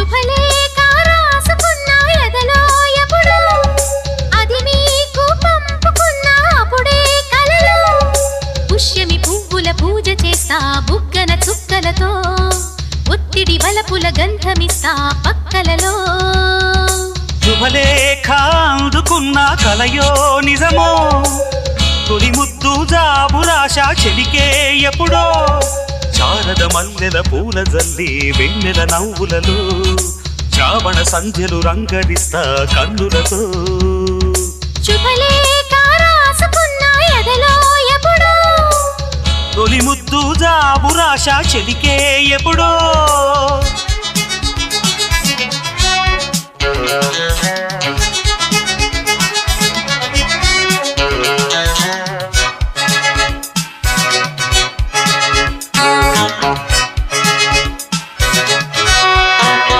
శుభలేఖ రాసుకున్నా ఎదలో ఎప్పుడో అది నీకు పంపుకున్నా అప్పుడే కలలో పుష్యమి పువ్వుల పూజ చేస్తా బుగ్గన చుక్కలతో ఒత్తిడి వలపుల గంధమిస్తా పక్కలలో శుభలేఖ అందుకున్న కలయో నిజమో తొలి ముద్దు జాబురాశ చెలికే ఎప్పుడో శారద మల్లెల పూల జల్లి వెన్నెల నవ్వులలో శ్రావణ సంధ్యలు రంగరిస్తా కన్నులతో శుభలేఖ రాసుకున్నా ఎదలో ఎప్పుడో తొలి ముద్దు జాబురాశ చెలికే ఎప్పుడో